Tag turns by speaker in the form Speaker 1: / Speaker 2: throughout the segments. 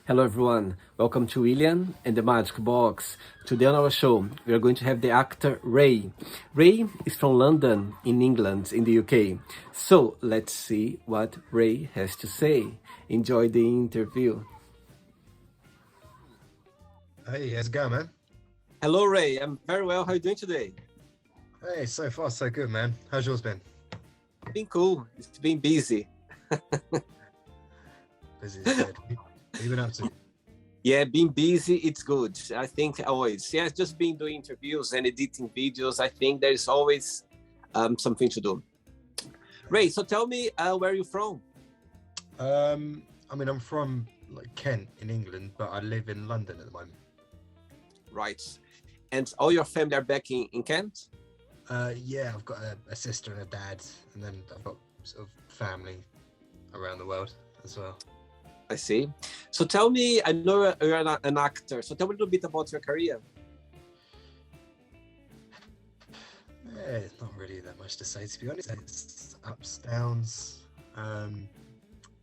Speaker 1: Hello everyone, welcome to William and the Magic Box. Today on our show, we are going to have the actor Ray. Ray is from London in England, in the UK. So let's see what Ray has to say. Enjoy the interview.
Speaker 2: Hey, how's it going, man?
Speaker 1: Hello Ray, I'm very well. How are you doing today?
Speaker 2: Hey, so far so good, man. How's yours been?
Speaker 1: Been cool. It's been busy.
Speaker 2: Busy as good. What have you been up to?
Speaker 1: Yeah, being busy, it's good. I think always. Yeah, just been doing interviews and editing videos. I think there's always something to do. Ray, so tell me, where are you from?
Speaker 2: I'm from Kent in England, but I live in London at the moment.
Speaker 1: Right. And all your family are back in Kent?
Speaker 2: Yeah, I've got a sister and a dad, and then I've got sort of family around the world as well.
Speaker 1: I see. So tell me, I know you're an actor, so tell me a little bit about your career.
Speaker 2: Yeah, it's not really that much to say, to be honest. It's ups, downs.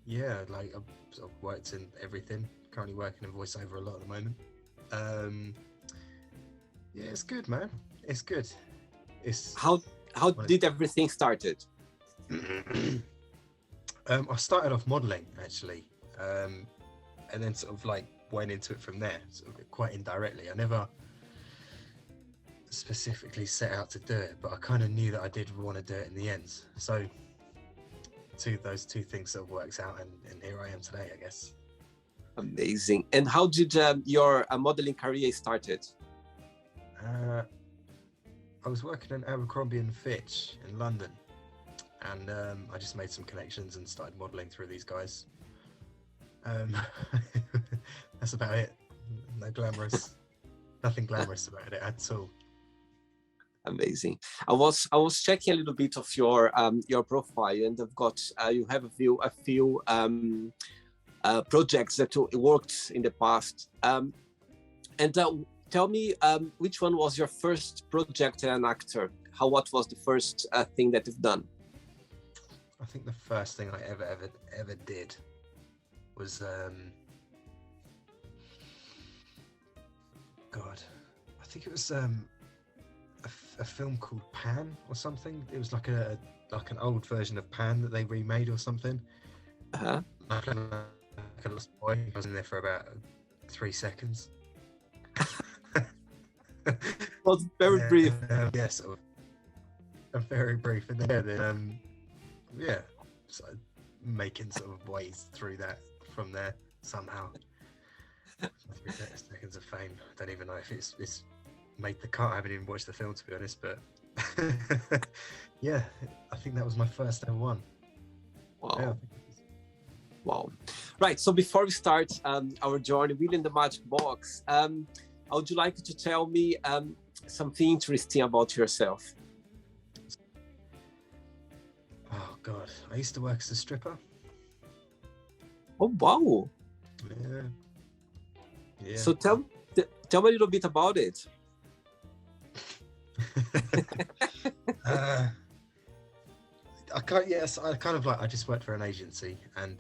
Speaker 2: Yeah, I've sort of worked in everything. Currently working in voiceover a lot at the moment. Yeah, it's good, man. It's good.
Speaker 1: How did everything started?
Speaker 2: I started off modelling actually, and then sort of went into it from there, sort of quite indirectly. I never specifically set out to do it, but I kind of knew that I did want to do it in the end. So those two things sort of works out, and here I am today, I guess.
Speaker 1: Amazing. And how did your modeling career started?
Speaker 2: I was working in Abercrombie and Fitch in London, and I just made some connections and started modelling through these guys. That's about it. Nothing glamorous about it at all.
Speaker 1: Amazing. I was checking a little bit of your profile, and I've got you have a few projects that you worked in the past. Tell me, which one was your first project as an actor? What was the first thing that you've done?
Speaker 2: I think the first thing I ever did was I think it was a film called Pan or something. It was like an old version of Pan that they remade or something. I played like a lost boy. I was in there for about 3 seconds.
Speaker 1: Was very brief.
Speaker 2: Yeah, sort of very brief, and then so making sort of ways through that from there somehow. 3 seconds of fame. I don't even know if it's made the cut. I haven't even watched the film, to be honest, but yeah, I think that was my first ever one.
Speaker 1: Wow.
Speaker 2: Yeah.
Speaker 1: Wow. Right, so before we start our journey within the Magic Box, would you like to tell me something interesting about yourself?
Speaker 2: Oh God, I used to work as a stripper.
Speaker 1: Oh wow!
Speaker 2: Yeah.
Speaker 1: So tell me a little bit about it.
Speaker 2: I just worked for an agency, and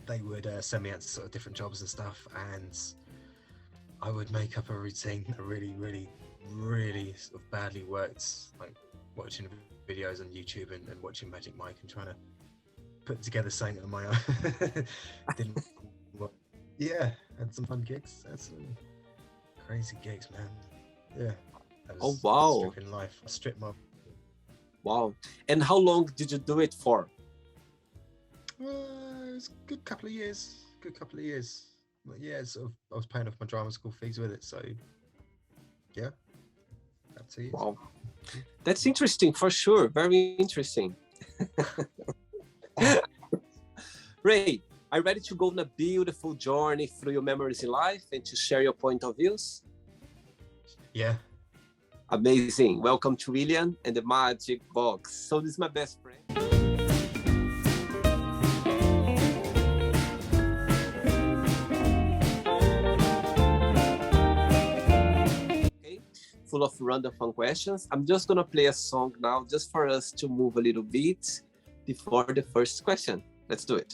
Speaker 2: they would send me out to sort of different jobs and stuff, and I would make up a routine, a really, really, really sort of badly worked, like watching videos on YouTube and watching Magic Mike and trying to put together something on my own. Didn't work. Yeah, had some fun gigs. Had some crazy gigs, man. Yeah.
Speaker 1: Oh wow!
Speaker 2: Stripping life. I stripped my.
Speaker 1: Wow. And how long did you do it for?
Speaker 2: It was a good couple of years. But yeah, sort of, I was paying off my drama school fees with it, so yeah, about 2 years.
Speaker 1: Wow, that's interesting for sure. Very interesting. Ray, are you ready to go on a beautiful journey through your memories in life and to share your point of views?
Speaker 2: Yeah.
Speaker 1: Amazing. Welcome to William and the Magic Box. So this is my best friend. Full of random fun questions. I'm just gonna play a song now just for us to move a little bit before the first question. Let's do it.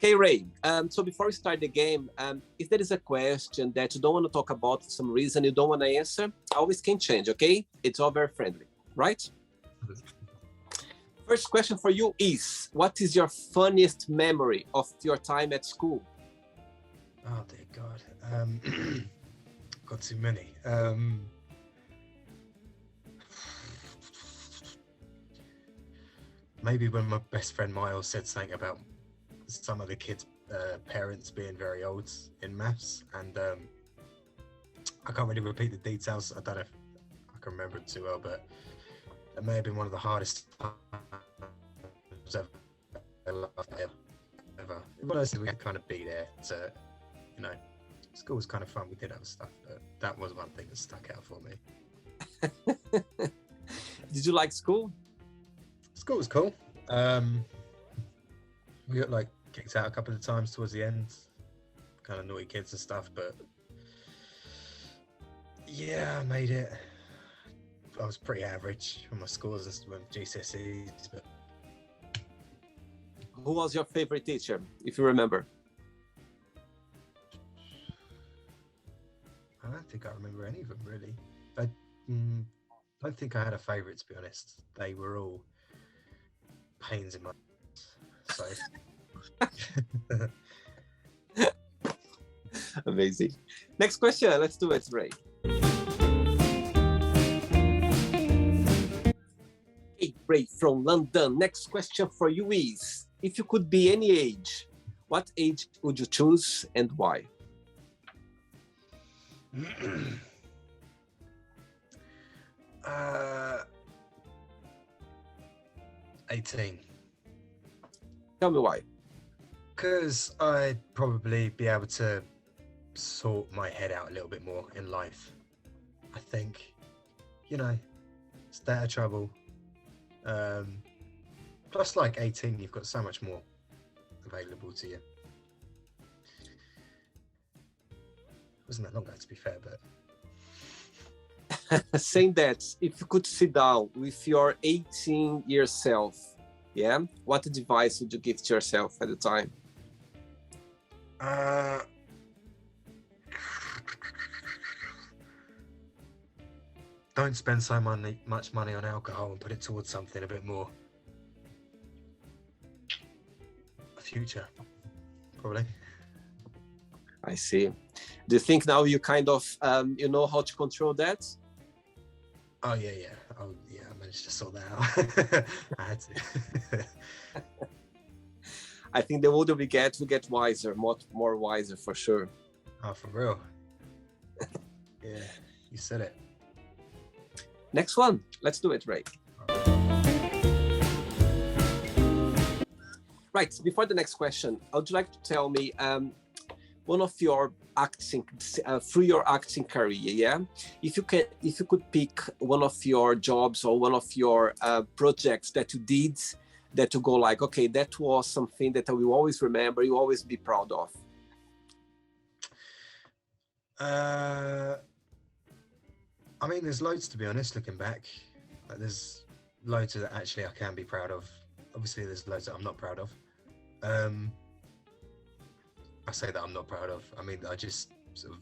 Speaker 1: Okay, Ray. So before we start the game, if there is a question that you don't want to talk about for some reason, you don't want to answer, always can change, okay? It's all very friendly, right? First question for you is, what is your funniest memory of your time at school?
Speaker 2: Oh dear God, got too many. Maybe when my best friend Miles said something about some of the kids' parents being very old in maths, and I can't really repeat the details. I don't know if I can remember it too well, but it may have been one of the hardest times ever. One of those things we had to kind of be there to, you know, school was kind of fun. We did other stuff, but that was one thing that stuck out for me.
Speaker 1: Did you like school?
Speaker 2: School was cool. We got like kicked out a couple of times towards the end, kind of naughty kids and stuff, but yeah, I made it. I was pretty average on my scores with GCSEs, but
Speaker 1: Who was your favorite teacher, if you remember?
Speaker 2: I don't think I remember any of them really. I don't think I had a favourite, to be honest. They were all pains in my so
Speaker 1: Amazing. Next question, let's do it, Ray. Hey, Ray from London. Next question for you is, if you could be any age, what age would you choose and why?
Speaker 2: 18.
Speaker 1: Tell me why.
Speaker 2: Because I'd probably be able to sort my head out a little bit more in life. I think, you know, stay out of trouble. Plus, like 18, you've got so much more available to you. Wasn't that long ago, to be fair, but
Speaker 1: Saying that, if you could sit down with your 18-year self, yeah, what advice would you give to yourself at the time?
Speaker 2: Don't spend so much money on alcohol and put it towards something a bit more future, probably.
Speaker 1: I see. Do you think now you kind of, you know how to control that?
Speaker 2: Oh yeah. Oh yeah, I managed to sort that out. I had to.
Speaker 1: I think the older we get wiser, more wiser for sure.
Speaker 2: Oh, for real? Yeah, you said it.
Speaker 1: Next one, let's do it, Ray. Right, before the next question, I would like to tell me one of your acting, through your acting career, yeah? If you could pick one of your jobs or one of your projects that you did, that you go like, okay, that was something that I will always remember, you always be proud of.
Speaker 2: I mean, there's loads, to be honest, looking back. Like, there's loads that actually I can be proud of. Obviously, there's loads that I'm not proud of. I say that I'm not proud of. I mean, I just sort of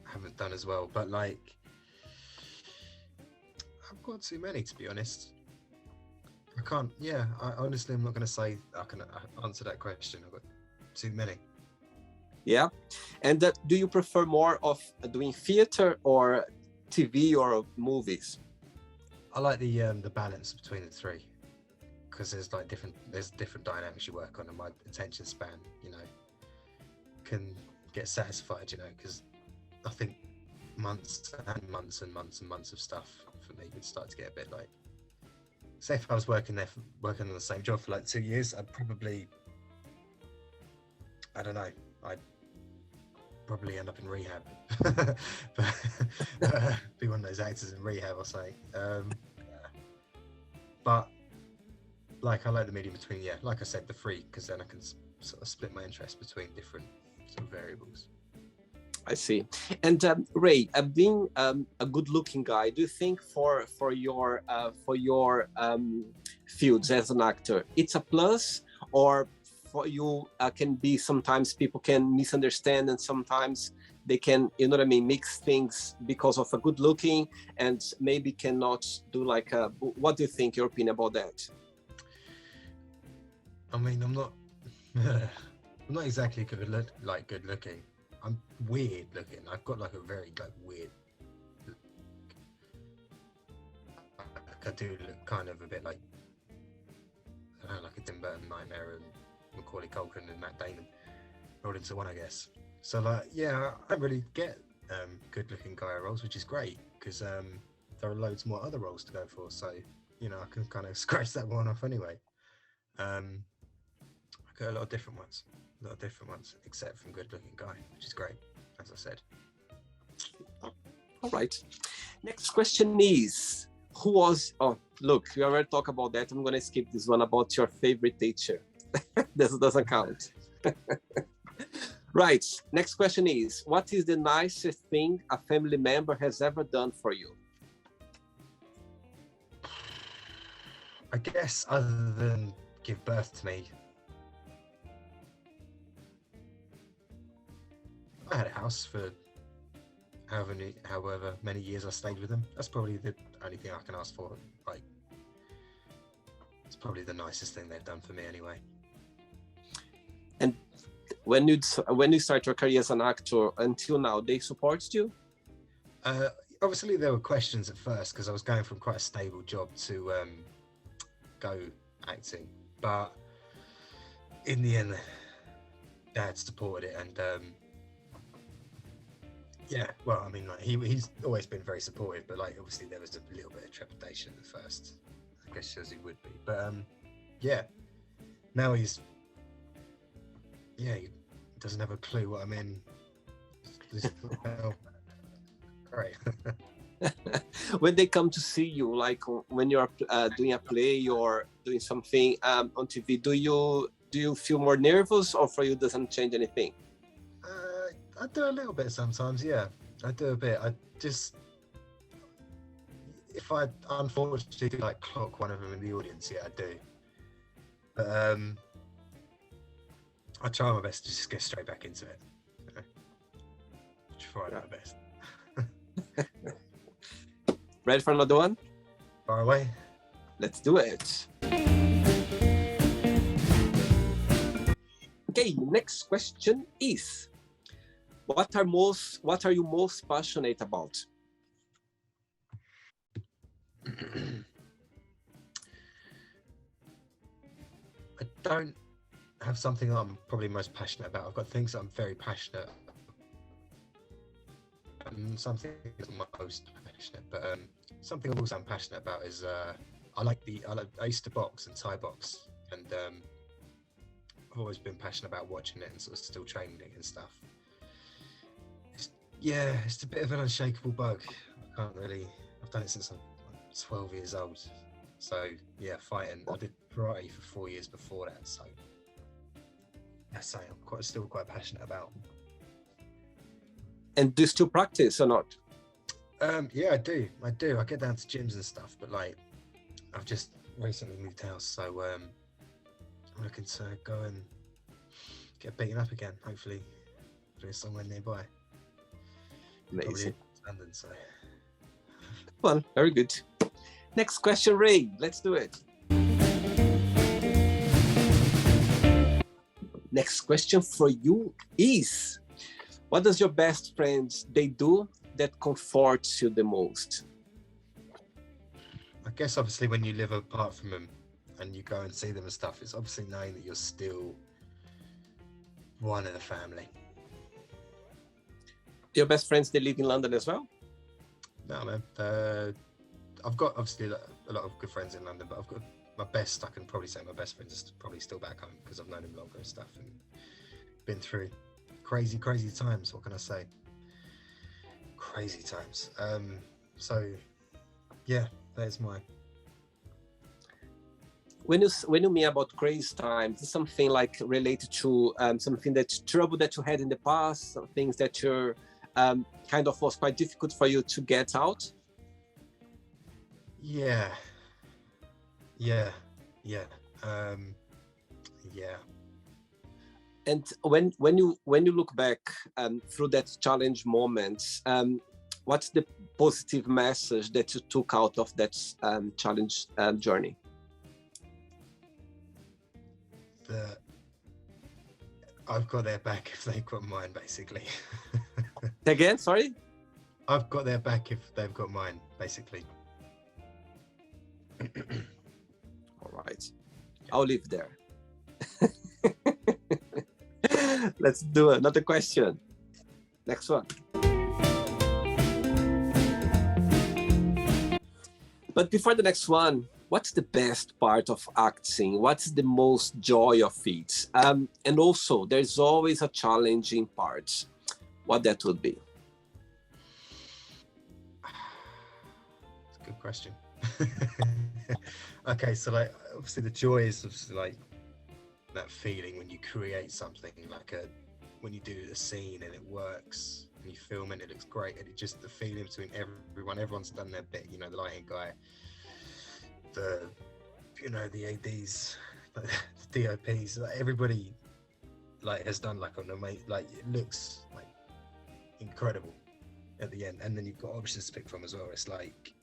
Speaker 2: haven't done as well. But like, I've got too many, to be honest. I can't. Yeah, honestly, I'm not going to say I can answer that question. I've got too many.
Speaker 1: Yeah, and do you prefer more of doing theater or TV or movies?
Speaker 2: I like the balance between the three, because there's different dynamics you work on, and my attention span, you know, can get satisfied, you know, because I think months and months and months and months of stuff for me would start to get a bit like, say if I was working on the same job for like 2 years, I'd probably, I don't know, I'd probably end up in rehab. but be one of those actors in rehab or something. But like, I like the medium between, yeah, like I said, the three, because then I can sort of split my interest between different sort of variables.
Speaker 1: I see. And Ray, being a good-looking guy, do you think for your fields as an actor, it's a plus, or for you can be sometimes people can misunderstand, and sometimes they can, you know what I mean, mix things because of a good looking and maybe cannot do like a, what do you think, your opinion about that?
Speaker 2: I mean, I'm not I'm not exactly good looking. I'm weird looking. I've got like a very like weird look. Like, I do look kind of a bit like, I don't know, like a Tim Burton nightmare and Macaulay Culkin and Matt Damon rolled into one, I guess. So like, yeah, I don't really get good looking guy roles, which is great because there are loads more other roles to go for. So, you know, I can kind of scratch that one off anyway. I got a lot of different ones, except from good looking guy, which is great, as I said.
Speaker 1: All right. Next question is, who was, oh, look, we already talked about that. I'm going to skip this one about your favorite teacher. This doesn't count. Right. Next question is, what is the nicest thing a family member has ever done for you?
Speaker 2: I guess other than give birth to me, I had a house for however many years I stayed with them. That's probably the only thing I can ask for. Like, it's probably the nicest thing they've done for me anyway.
Speaker 1: And when you start your career as an actor until now, they supported you?
Speaker 2: Obviously there were questions at first because I was going from quite a stable job to go acting, but in the end Dad supported it, and yeah, well, I mean, like, he's always been very supportive, but like obviously there was a little bit of trepidation at first, I guess, as he would be, but yeah, now he doesn't have a clue what I'm in. Great.
Speaker 1: When they come to see you, like when you're doing a play or doing something on TV, do you feel more nervous, or for you doesn't change anything?
Speaker 2: I do a little bit sometimes, yeah. I do a bit. I just, if I unfortunately do like clock one of them in the audience, yeah, I do. But I try my best to just get straight back into it. You know? Try my best.
Speaker 1: Ready for another one?
Speaker 2: Far away.
Speaker 1: Let's do it. Okay, next question is, what are you most passionate about?
Speaker 2: I don't have something that I'm probably most passionate about. I've got things that I'm very passionate about. Something I'm most passionate, but something I'm also passionate about is I used to box and Thai box, and I've always been passionate about watching it and sort of still training it and stuff. It's a bit of an unshakable bug. I've done it since I'm 12 years old. So yeah, fighting. I did karate for 4 years before that, so that's something I'm still quite passionate about.
Speaker 1: And do you still practice or not?
Speaker 2: Yeah, I do. I get down to gyms and stuff, but like, I've just recently moved house, so I'm looking to go and get beaten up again. Hopefully, there's somewhere nearby.
Speaker 1: Amazing.
Speaker 2: Probably London, so.
Speaker 1: Well, very good. Next question, Ray. Let's do it. Next question for you is, what does your best friends they do that comforts you the most?
Speaker 2: I guess obviously when you live apart from them and you go and see them and stuff, it's obviously knowing that you're still one of the family.
Speaker 1: Your best friends, they live in London as well?
Speaker 2: No, man. I've got obviously a lot of good friends in London, but I've got my best, I can probably say my best friends are probably still back home because I've known them longer and stuff and been through crazy times. What can I say? Crazy times. So yeah, there's my.
Speaker 1: When you mean about crazy times, is something like related to something trouble that you had in the past, some things that you're kind of was quite difficult for you to get out?
Speaker 2: Yeah. yeah.
Speaker 1: And when you look back through that challenge moment, what's the positive message that you took out of that challenge journey?
Speaker 2: That I've got their back if they've got mine, basically.
Speaker 1: Again, sorry?
Speaker 2: I've got their back if they've got mine, basically.
Speaker 1: All right. I'll leave there. Let's do another question. Next one. But before the next one, what's the best part of acting? What's the most joy of it? And also, there's always a challenging part. What that would be?
Speaker 2: It's a good question. Okay, so like obviously the joy is obviously like that feeling when you create something, like when you do a scene and it works, and you film it, it looks great, and it just the feeling between everyone's done their bit. You know, the lighting guy, the ADs, like, the DOPs, like, everybody like has done like an amazing, like it looks like incredible at the end, and then you've got options to pick from as well. It's like,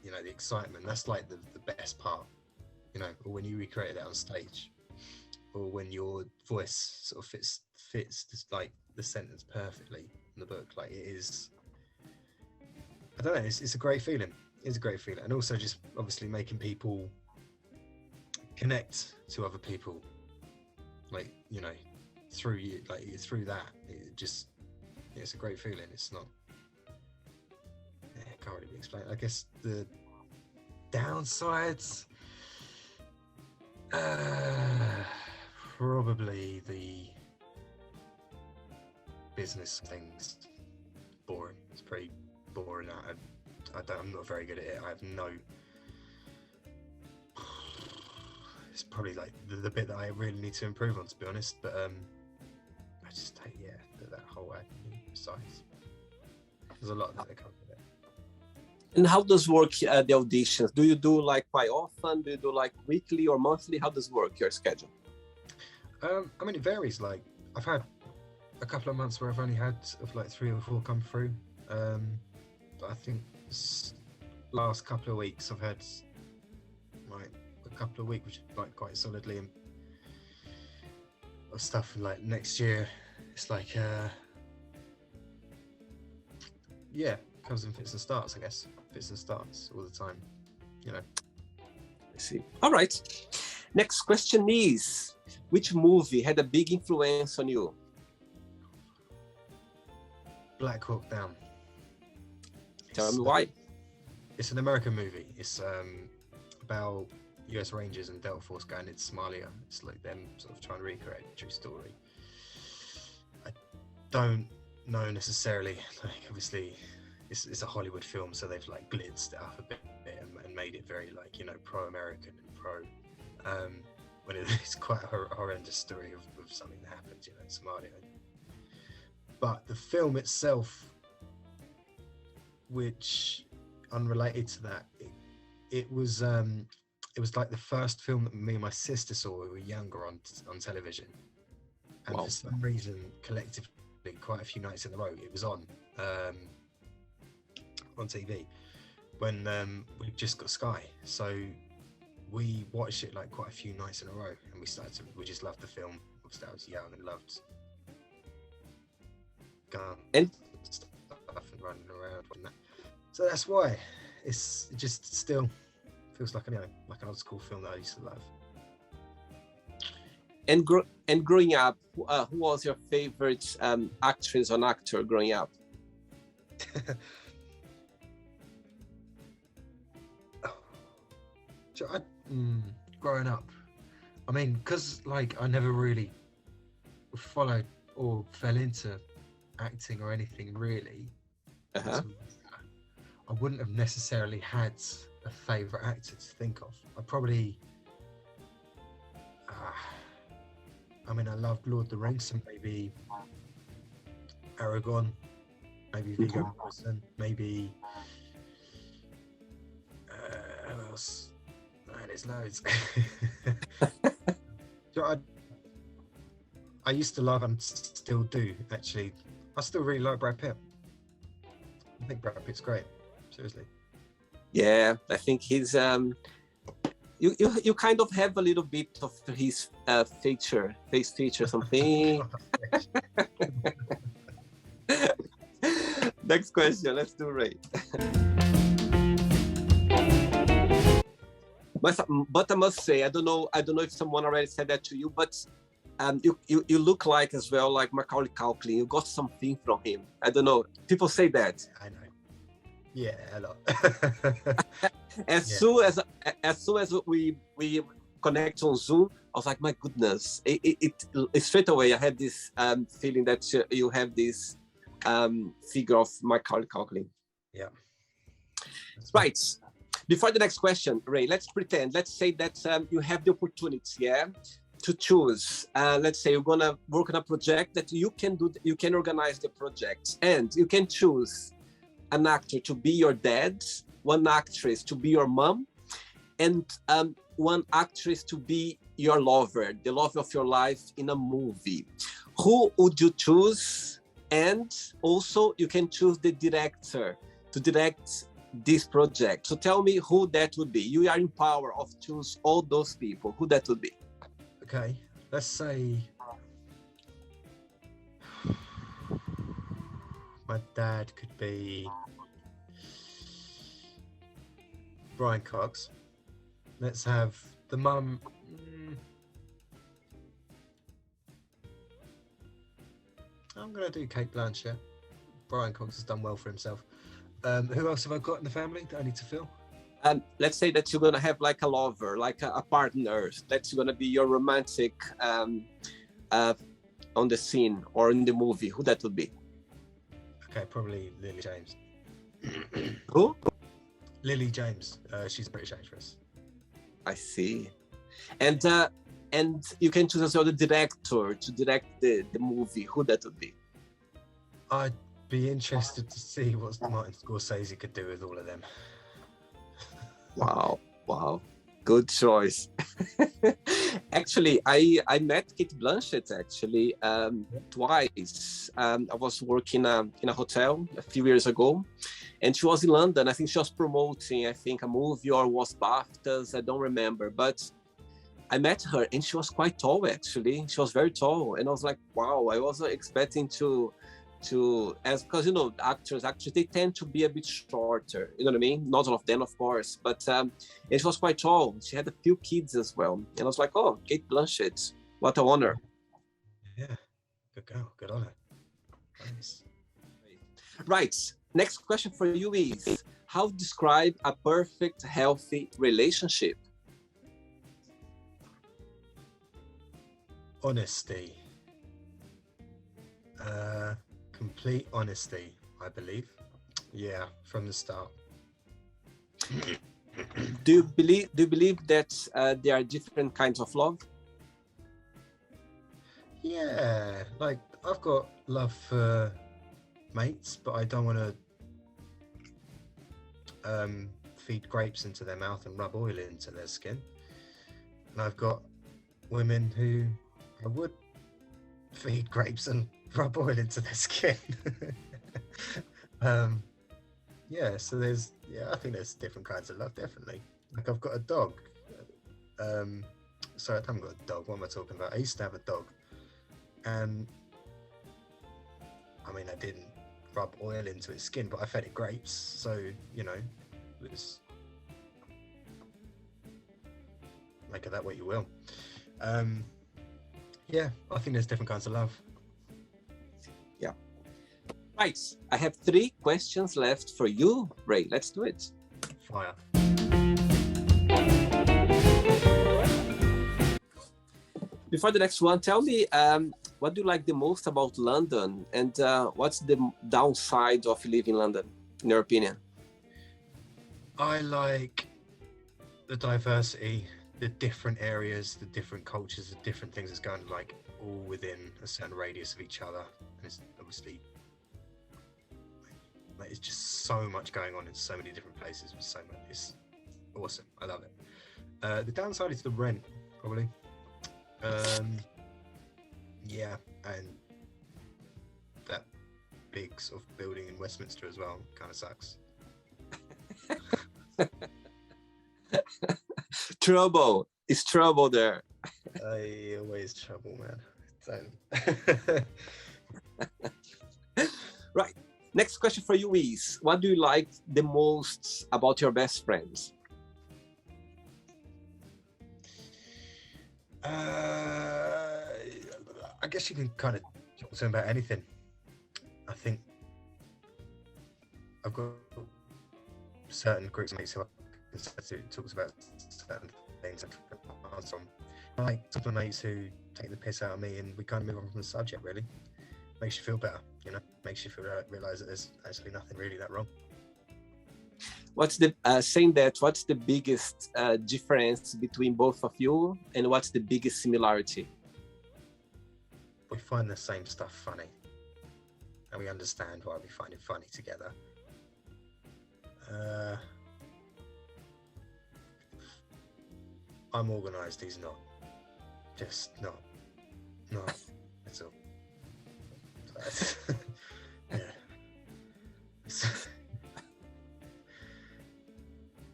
Speaker 2: you know, the excitement, that's like the best part, you know, or when you recreate that on stage, or when your voice sort of fits just like the sentence perfectly in the book. Like it is, I don't know, it's a great feeling. It's a great feeling. And also just obviously making people connect to other people, like, you know, through you, like through that, it just, it's a great feeling. It's not, I can't really explain. I guess the downsides, probably the business things. Boring. It's pretty boring. I'm not very good at it. I have no. It's probably like the bit that I really need to improve on, to be honest. But I just take that whole admin size. There's a lot that comes with it.
Speaker 1: And how does work the auditions? Do you do like quite often? Do you do like weekly or monthly? How does work your schedule?
Speaker 2: I mean, it varies. Like I've had a couple of months where I've only had of like 3 or 4 come through. But I think this last couple of weeks I've had like a couple of weeks, which is like quite solidly, and of stuff like next year. It's like comes in fits and starts, I guess. Fits and starts all the time, you know.
Speaker 1: I see. All right. Next question is, which movie had a big influence on you?
Speaker 2: Black Hawk Down.
Speaker 1: Tell me why.
Speaker 2: It's an American movie. It's about US Rangers and Delta Force going into Somalia. It's like them sort of trying to recreate a true story. I don't know necessarily, like obviously it's a Hollywood film, so they've like glitzed it up a bit and made it very like, you know, pro-American and pro, when it's quite a horrendous story of something that happened, you know, in Somalia. But the film itself, which unrelated to that, it was like the first film that me and my sister saw when we were younger on television, and
Speaker 1: Wow.
Speaker 2: for some reason collectively quite a few nights in a row it was on TV when we just got Sky, so we watched it like quite a few nights in a row, and we just loved the film. Obviously I was young and loved guns and stuff and running around and that. So that's why it just still feels like, you know, like an old school film that I used to love.
Speaker 1: And growing up, who was your favorite actress or actor growing up?
Speaker 2: Growing up, I mean, because like I never really followed or fell into acting or anything really,
Speaker 1: Uh-huh.
Speaker 2: I wouldn't have necessarily had a favourite actor to think of. I probably, I mean, I loved Lord of the Rings, so maybe Aragorn, maybe Viggo Mortensen, maybe who else? Man, there's loads. So I used to love and still do actually. I still really like Brad Pitt. I think Brad Pitt's great. Seriously.
Speaker 1: Yeah, I think he's you kind of have a little bit of his face feature something. Next question, let's do Ray. But I must say, I don't know if someone already said that to you, but you look like as well like Macaulay Culkin. You got something from him. I don't know. People say that.
Speaker 2: I know. Yeah, a lot.
Speaker 1: As soon as we connect on Zoom, I was like, my goodness! It straight away I had this feeling that you have this figure of Macaulay Culkin.
Speaker 2: Yeah.
Speaker 1: Right. Before the next question, Ray, let's say that you have the opportunity, to choose. Let's say you're gonna work on a project that you can organize the project, and you can choose an actor to be your dad, one actress to be your mom, and one actress to be your lover, the love of your life in a movie. Who would you choose? And also you can choose the director to direct this project. So tell me who that would be. You are in power of choose all those people. Who that would be?
Speaker 2: Okay, let's say my dad could be Brian Cox. Let's have the mum. I'm gonna do Kate Blanchett. Brian Cox has done well for himself. Who else have I got in the family that I need to fill?
Speaker 1: Let's say that you're gonna have like a lover, like a partner. That's gonna be your romantic on the scene or in the movie. Who that would be?
Speaker 2: Okay, probably Lily James.
Speaker 1: Who?
Speaker 2: Lily James. She's a British actress.
Speaker 1: I see. And you can choose as well the director to direct the movie. Who that would be?
Speaker 2: I'd be interested to see what Martin Scorsese could do with all of them.
Speaker 1: Wow, good choice. Actually, I met Kate Blanchett actually twice. I was working in a hotel a few years ago, and she was in London. I think she was promoting, a movie or was BAFTAs. I don't remember, but I met her and she was quite tall actually. She was very tall, and I was like, wow. I wasn't expecting to because actors they tend to be a bit shorter, you know what I mean, not all of them of course, but and she was quite tall. She had a few kids as well, and I was like, oh, Kate Blanchett, what a honor.
Speaker 2: Yeah, good girl, good on her. Nice.
Speaker 1: Right, next question for you is, how to describe a perfect healthy relationship?
Speaker 2: Honesty. Complete honesty, I believe. Yeah, from the start.
Speaker 1: Do you believe that there are different kinds of love?
Speaker 2: Yeah, like I've got love for mates, but I don't want to feed grapes into their mouth and rub oil into their skin. And I've got women who I would feed grapes and rub oil into their skin. So I think there's different kinds of love, definitely. Like I've got a dog. Sorry, I haven't got a dog. What am I talking about? I used to have a dog, and I mean, I didn't rub oil into its skin, but I fed it grapes, so it was make of that what you will. I think there's different kinds of love.
Speaker 1: Yeah. Right. I have 3 questions left for you, Ray. Let's do it.
Speaker 2: Fire.
Speaker 1: Before the next one, tell me what do you like the most about London, and what's the downside of living in London, in your opinion?
Speaker 2: I like the diversity, the different areas, the different cultures, the different things that's going like all within a certain radius of each other. And it's obviously it's just so much going on in so many different places with so much. It's awesome. I love it. The downside is the rent, probably. Yeah, and that big sort of building in Westminster as well kind of sucks.
Speaker 1: Trouble. It's trouble there.
Speaker 2: Always trouble, man. So,
Speaker 1: Right. Next question for you is, what do you like the most about your best friends?
Speaker 2: I guess you can kind of talk to them about anything. I think I've got certain groups of mates who I can talk about certain things. Like some of my mates who take the piss out of me, and we kind of move on from the subject. Really makes you feel better, you know. Makes you feel realize that there's actually nothing really that wrong.
Speaker 1: What's the saying that? What's the biggest difference between both of you, and what's the biggest similarity?
Speaker 2: We find the same stuff funny, and we understand why we find it funny together. I'm organised. He's not. Just not. No, that's all. Yeah.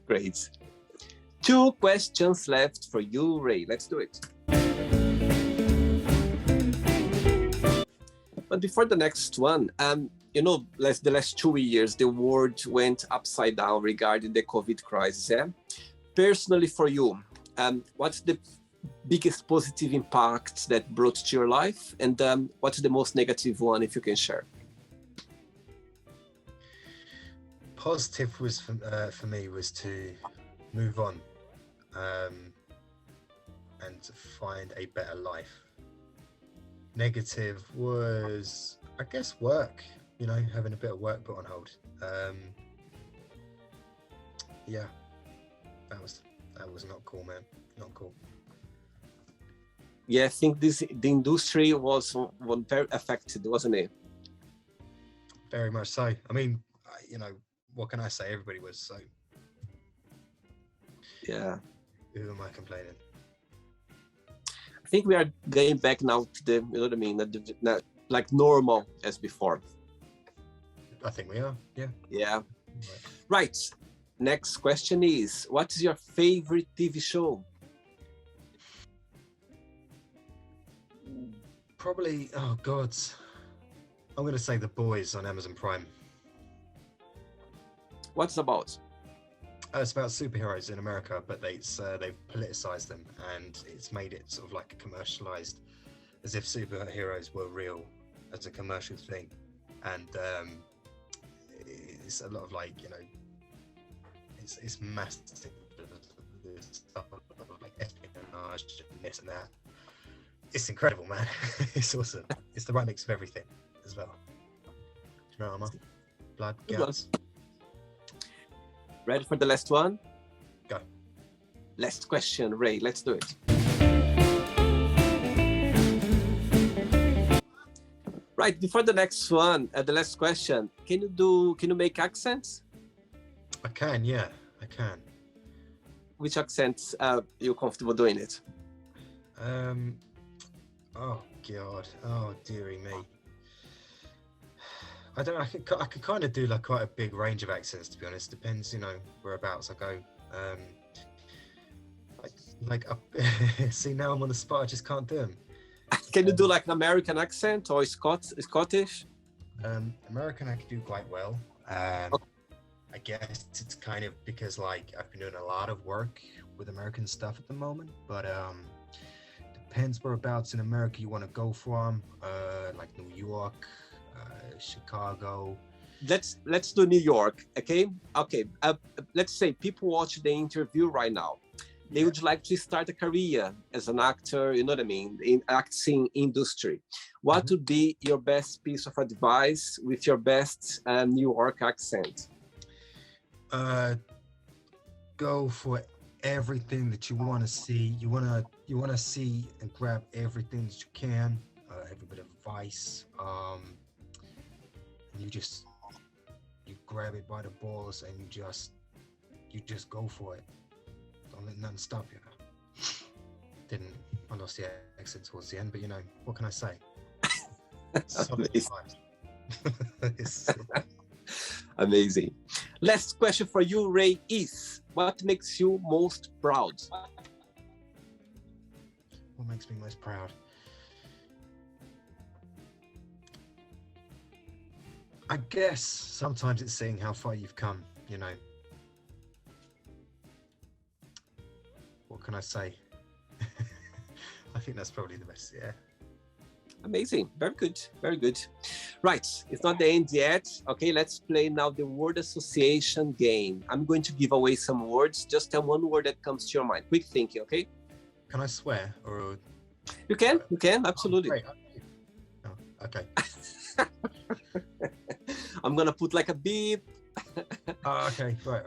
Speaker 1: Great. 2 questions left for you, Ray. Let's do it. But before the next one, you know, the last 2 years, the world went upside down regarding the COVID crisis. Yeah? Personally, for you, what's the biggest positive impact that brought to your life, and what's the most negative one, if you can share?
Speaker 2: Positive was for me was to move on and to find a better life. Negative was, I guess, work. You know, having a bit of work put on hold. Yeah, that was not cool, man. Not cool.
Speaker 1: Yeah, I think the industry was very affected, wasn't it?
Speaker 2: Very much so. I mean, you know, what can I say? Everybody was, so.
Speaker 1: Yeah.
Speaker 2: Who am I complaining?
Speaker 1: I think we are going back now to the, you know what I mean, like normal as before.
Speaker 2: I think we are, yeah.
Speaker 1: Yeah. Right. Next question is, what is your favorite TV show?
Speaker 2: Probably, oh God, I'm going to say The Boys on Amazon Prime.
Speaker 1: What's it about?
Speaker 2: It's about superheroes in America, but they've politicized them, and it's made it sort of like commercialized, as if superheroes were real as a commercial thing. And it's a lot of, like, you know, it's massive stuff like espionage and this and that. It's incredible, man. It's awesome. It's the right mix of everything as well. Drama, blood, guts.
Speaker 1: Ready for the last one?
Speaker 2: Go.
Speaker 1: Last question, Ray. Let's do it. Right, before the next one, the last question, can you make accents?
Speaker 2: I can, yeah, I can.
Speaker 1: Which accents you're comfortable doing it?
Speaker 2: Oh God, oh dearie me. I don't know, I could kind of do like quite a big range of accents, to be honest. Depends, you know, whereabouts I go. See, now I'm on the spot, I just can't do them.
Speaker 1: Can you do like an American accent or Scottish?
Speaker 2: American I can do quite well. I guess it's kind of because, like, I've been doing a lot of work with American stuff at the moment, but depends whereabouts in America you want to go from, like New York, Chicago.
Speaker 1: Let's do New York, okay? Okay, let's say people watch the interview right now. They would like to start a career as an actor, you know what I mean, in acting industry. What would be your best piece of advice with your best New York accent?
Speaker 2: Go for everything that you want to see. You want to see and grab everything that you can, every bit of advice. And you grab it by the balls and you just go for it. Don't let nothing stop you. Didn't lost the accent towards the end, but you know, what can I say? Solid
Speaker 1: Amazing.
Speaker 2: times.
Speaker 1: Amazing. Last question for you, Ray, is what makes you most proud?
Speaker 2: What makes me most proud? I guess sometimes it's seeing how far you've come, you know. What can I say? I think that's probably the best, yeah.
Speaker 1: Amazing. Very good. Very good. Right. It's not the end yet. Okay, let's play now the word association game. I'm going to give away some words. Just tell one word that comes to your mind. Quick thinking, okay?
Speaker 2: Can I swear or?
Speaker 1: You can, absolutely.
Speaker 2: Oh, okay.
Speaker 1: I'm gonna put like a beep.
Speaker 2: Okay, right.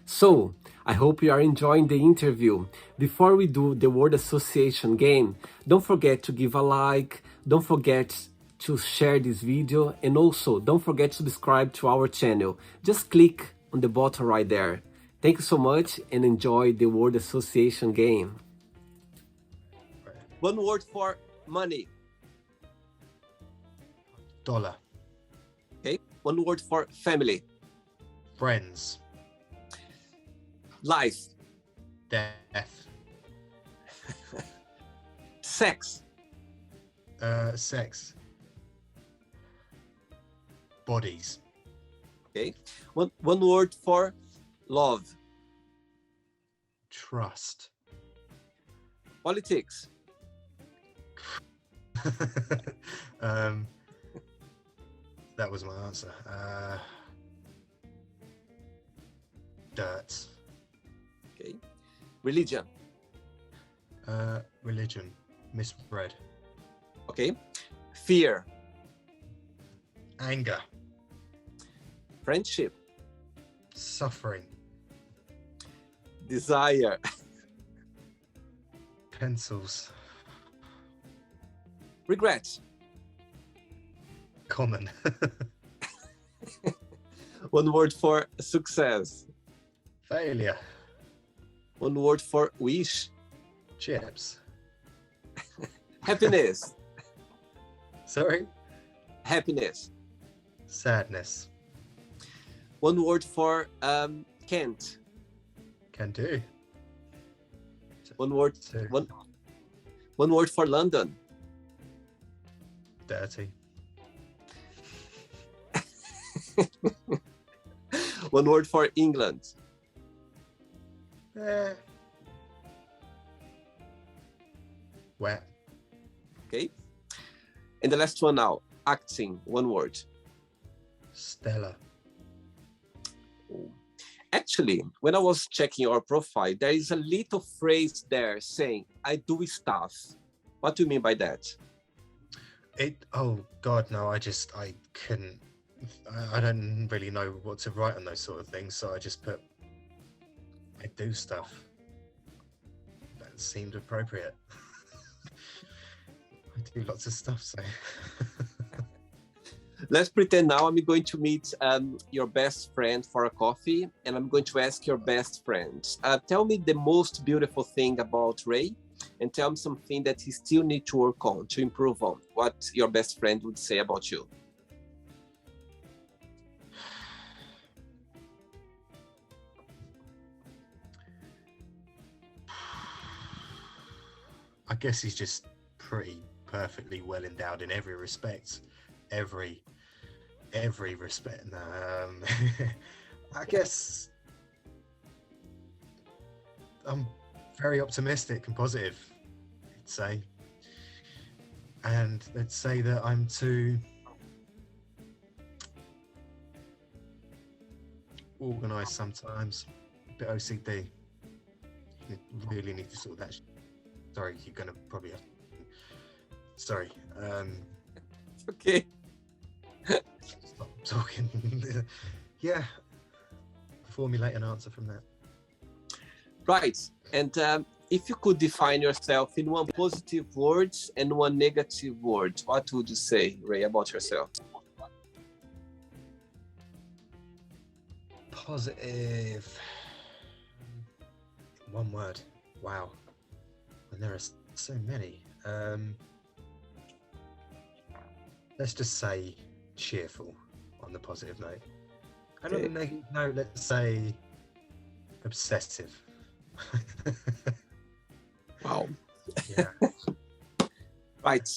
Speaker 1: So, I hope you are enjoying the interview. Before we do the word association game, don't forget to give a like, don't forget to share this video, and also don't forget to subscribe to our channel. Just click on the button right there. Thank you so much and enjoy the word association game. One word for money.
Speaker 2: Dollar.
Speaker 1: Okay. One word for family.
Speaker 2: Friends.
Speaker 1: Life.
Speaker 2: Death.
Speaker 1: Sex.
Speaker 2: Sex. Bodies.
Speaker 1: Okay. One word for love.
Speaker 2: Trust.
Speaker 1: Politics.
Speaker 2: That was my answer. Dirt.
Speaker 1: Okay. Religion.
Speaker 2: Religion. Misread.
Speaker 1: Okay. Fear.
Speaker 2: Anger.
Speaker 1: Friendship.
Speaker 2: Suffering.
Speaker 1: Desire.
Speaker 2: Pencils.
Speaker 1: Regret.
Speaker 2: Common.
Speaker 1: One word for success.
Speaker 2: Failure.
Speaker 1: One word for wish.
Speaker 2: Chips.
Speaker 1: Happiness.
Speaker 2: Sorry?
Speaker 1: Happiness.
Speaker 2: Sadness.
Speaker 1: One word for can't.
Speaker 2: Can do.
Speaker 1: One word.
Speaker 2: Two.
Speaker 1: One word for London.
Speaker 2: Dirty.
Speaker 1: One word for England.
Speaker 2: Wet.
Speaker 1: Okay. And the last one now. Acting. One word.
Speaker 2: Stella.
Speaker 1: Actually, when I was checking your profile, there is a little phrase there saying, I do stuff. What do you mean by that?
Speaker 2: Oh God, no, I couldn't, I don't really know what to write on those sort of things. So I just put, I do stuff. That seemed appropriate. I do lots of stuff, so.
Speaker 1: Let's pretend now I'm going to meet your best friend for a coffee, and I'm going to ask your best friend, tell me the most beautiful thing about Ray, and tell me something that he still needs to work on, to improve on. What your best friend would say about you.
Speaker 2: I guess he's just pretty perfectly well endowed in every respect. Every respect. I guess I'm very optimistic and positive, I'd say. And let's say that I'm too organised sometimes, a bit OCD. You really need to sort that. Sorry, you're gonna probably have. Sorry.
Speaker 1: Okay.
Speaker 2: Stop talking. Yeah. Formulate an answer from that.
Speaker 1: Right. And if you could define yourself in one positive word and one negative word, what would you say, Ray, about yourself?
Speaker 2: Positive. One word. Wow. And there are so many. Let's just say cheerful on the positive note. And on the negative note, let's say obsessive.
Speaker 1: Wow.
Speaker 2: Yeah.
Speaker 1: Right.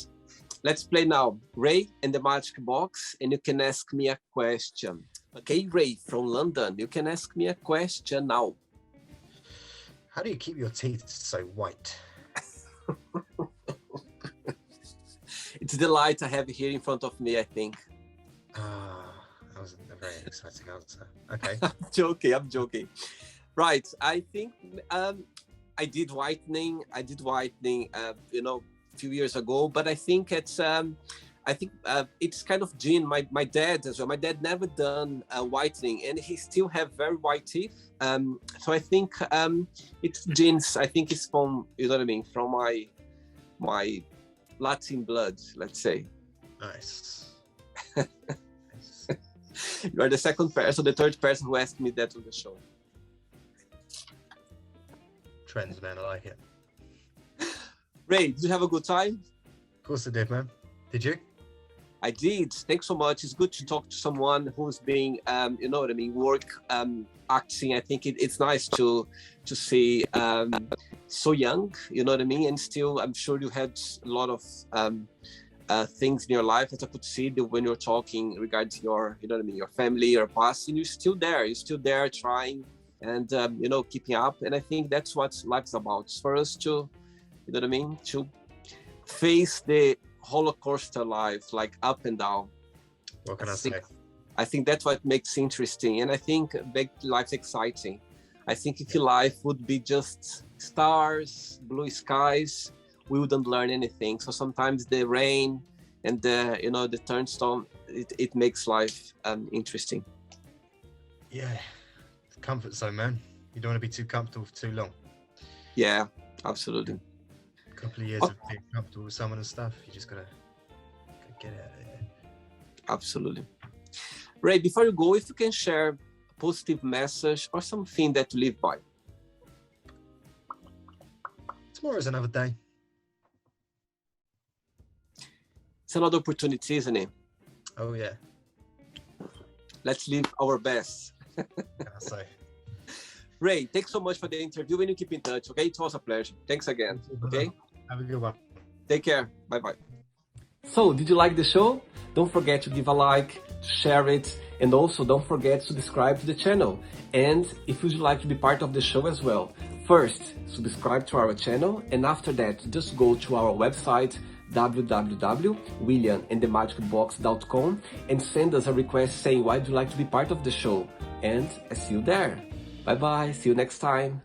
Speaker 1: Let's play now. Ray and the Magic Box, and you can ask me a question. Okay, Ray from London, you can ask me a question now.
Speaker 2: How do you keep your teeth so white?
Speaker 1: It's the light I have here in front of me, I think.
Speaker 2: That was a very exciting answer. Okay.
Speaker 1: I'm joking. Right, I think I did whitening, you know, a few years ago, but I think it's kind of gene. My dad as well. My dad never done whitening, and he still have very white teeth. So I think it's genes. I think it's from, you know what I mean, from my Latin blood, let's say.
Speaker 2: Nice.
Speaker 1: You are the second person, the third person who asked me that on the show.
Speaker 2: Trends, man. I like it.
Speaker 1: Ray, did you have a good time?
Speaker 2: Of course I did, man. Did you?
Speaker 1: I did. Thanks so much. It's good to talk to someone who's being, you know what I mean, work acting. I think it's nice to see so young, you know what I mean, and still, I'm sure you had a lot of things in your life that I could see that when you're talking regarding your, you know what I mean, your family, your past, and you're still there trying and, you know, keeping up. And I think that's what life's about. It's for us to, you know what I mean, to face the roller coaster life, like up and down.
Speaker 2: What can I say?
Speaker 1: I think that's what makes interesting, and I think make life exciting. I think if your life would be just stars, blue skies, we wouldn't learn anything. So sometimes the rain and the, you know, the turnstone, it makes life interesting.
Speaker 2: Yeah, comfort zone, man. You don't want to be too comfortable for too long.
Speaker 1: Yeah, absolutely.
Speaker 2: A couple of years of being comfortable with someone and stuff, you just gotta get out of there.
Speaker 1: Absolutely. Ray, before you go, if you can share a positive message or something that you live by.
Speaker 2: Tomorrow's another day.
Speaker 1: It's another opportunity, isn't it?
Speaker 2: Oh yeah.
Speaker 1: Let's live our best.
Speaker 2: Can I say?
Speaker 1: Ray, thanks so much for the interview, and you keep in touch, okay? It was a pleasure. Thanks again, okay?
Speaker 2: Have a good one.
Speaker 1: Take care. Bye-bye. So, did you like the show? Don't forget to give a like, to share it, and also don't forget to subscribe to the channel. And if you'd like to be part of the show as well, first, subscribe to our channel, and after that, just go to our website, www.williamandthemagicbox.com, and send us a request saying why would you like to be part of the show. And I see you there. Bye-bye. See you next time.